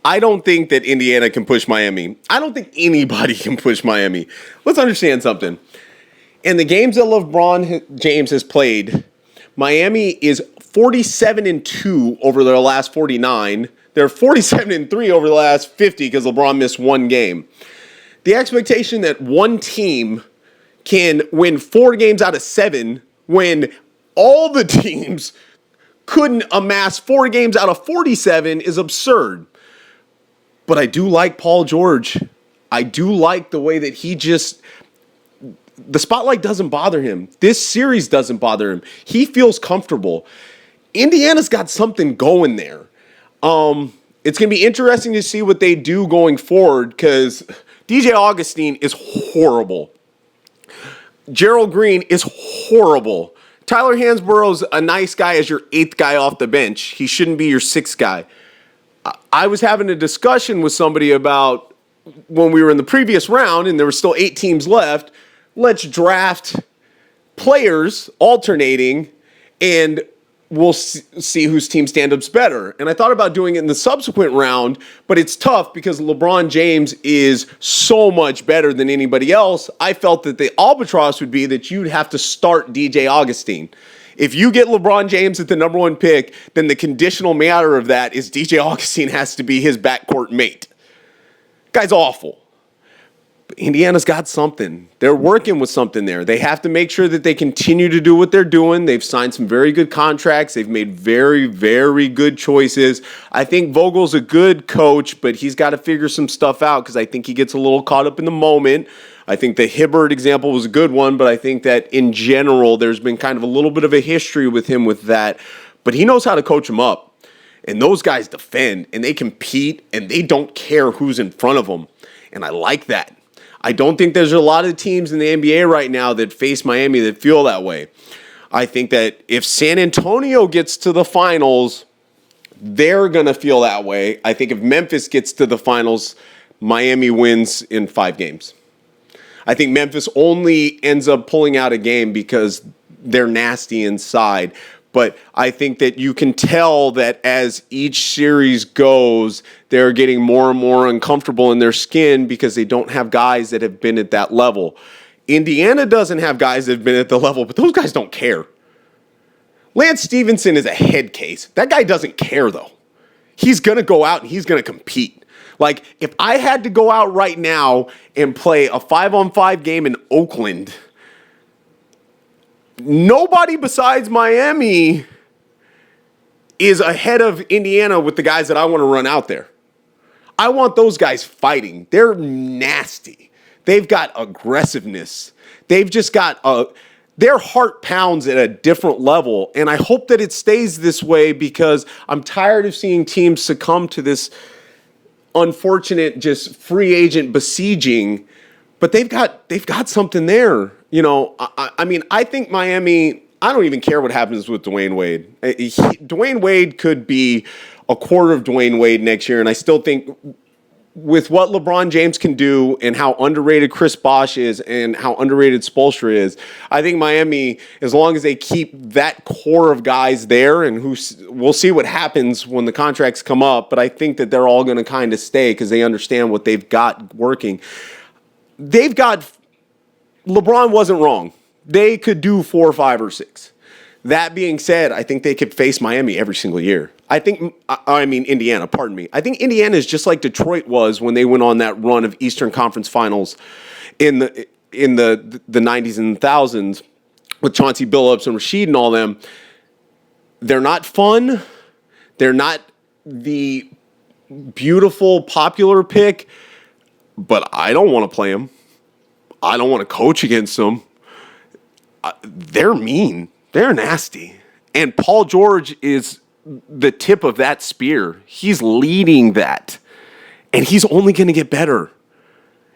I don't think that Indiana can push Miami. I don't think anybody can push Miami. Let's understand something. In the games that LeBron James has played, Miami is 47-2 over their last 49. They're 47-3 over the last 50 because LeBron missed one game. The expectation that one team can win 4 games out of 7 when all the teams couldn't amass 4 games out of 47 is absurd. But I do like Paul George. I do like the way that the spotlight doesn't bother him. This series doesn't bother him. He feels comfortable. Indiana's got something going there. It's going to be interesting to see what they do going forward because DJ Augustine is horrible. Gerald Green is horrible. Tyler Hansborough's a nice guy as your 8th guy off the bench. He shouldn't be your 6th guy. I was having a discussion with somebody about when we were in the previous round and there were still 8 teams left. Let's draft players alternating and we'll see whose team stand-up's better. And I thought about doing it in the subsequent round, but it's tough because LeBron James is so much better than anybody else. I felt that the albatross would be that you'd have to start DJ Augustine. If you get LeBron James at the number 1 pick, then the conditional matter of that is DJ Augustine has to be his backcourt mate. Guy's awful. But Indiana's got something. They're working with something there. They have to make sure that they continue to do what they're doing. They've signed some very good contracts. They've made very, very good choices. I think Vogel's a good coach, but he's got to figure some stuff out because I think he gets a little caught up in the moment. I think the Hibbert example was a good one, but I think that in general, there's been kind of a little bit of a history with him with that. But he knows how to coach them up. And those guys defend, and they compete, and they don't care who's in front of them. And I like that. I don't think there's a lot of teams in the NBA right now that face Miami that feel that way. I think that if San Antonio gets to the finals, they're going to feel that way. I think if Memphis gets to the finals, Miami wins in 5 games. I think Memphis only ends up pulling out a game because they're nasty inside. But I think that you can tell that as each series goes, they're getting more and more uncomfortable in their skin because they don't have guys that have been at that level. Indiana doesn't have guys that have been at the level, but those guys don't care. Lance Stevenson is a head case. That guy doesn't care, though. He's going to go out and he's going to compete. Like, if I had to go out right now and play a 5-on-5 game in Oakland, nobody besides Miami is ahead of Indiana with the guys that I want to run out there. I want those guys fighting. They're nasty. They've got aggressiveness. They've just got their heart pounds at a different level. And I hope that it stays this way because I'm tired of seeing teams succumb to this unfortunate just free agent besieging, but they've got something there. You know, I mean, I think Miami, I don't even care what happens with Dwayne Wade. Dwayne Wade could be a quarter of Dwayne Wade next year, and I still think with what LeBron James can do and how underrated Chris Bosh is and how underrated Spoelstra is, I think Miami, as long as they keep that core of guys there, and we'll see what happens when the contracts come up, but I think that they're all going to kind of stay because they understand what they've got working. LeBron wasn't wrong. They could do 4, 5, or 6. That being said, I think they could face Miami every single year. Indiana, pardon me. I think Indiana is just like Detroit was when they went on that run of Eastern Conference Finals in the 90s and 1000s with Chauncey Billups and Rasheed and all them. They're not fun. They're not the beautiful, popular pick, but I don't want to play them. I don't want to coach against them. They're mean. They're nasty. And Paul George is the tip of that spear. He's leading that. And he's only going to get better.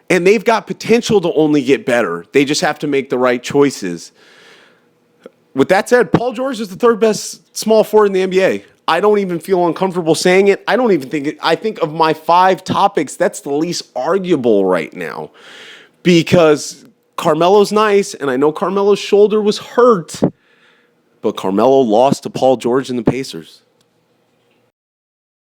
And they've got potential to only get better. They just have to make the right choices. With that said, Paul George is the 3rd best small forward in the NBA. I don't even feel uncomfortable saying it. I don't even think it. I think of my 5 topics, that's the least arguable right now. Because Carmelo's nice, and I know Carmelo's shoulder was hurt, but Carmelo lost to Paul George and the Pacers.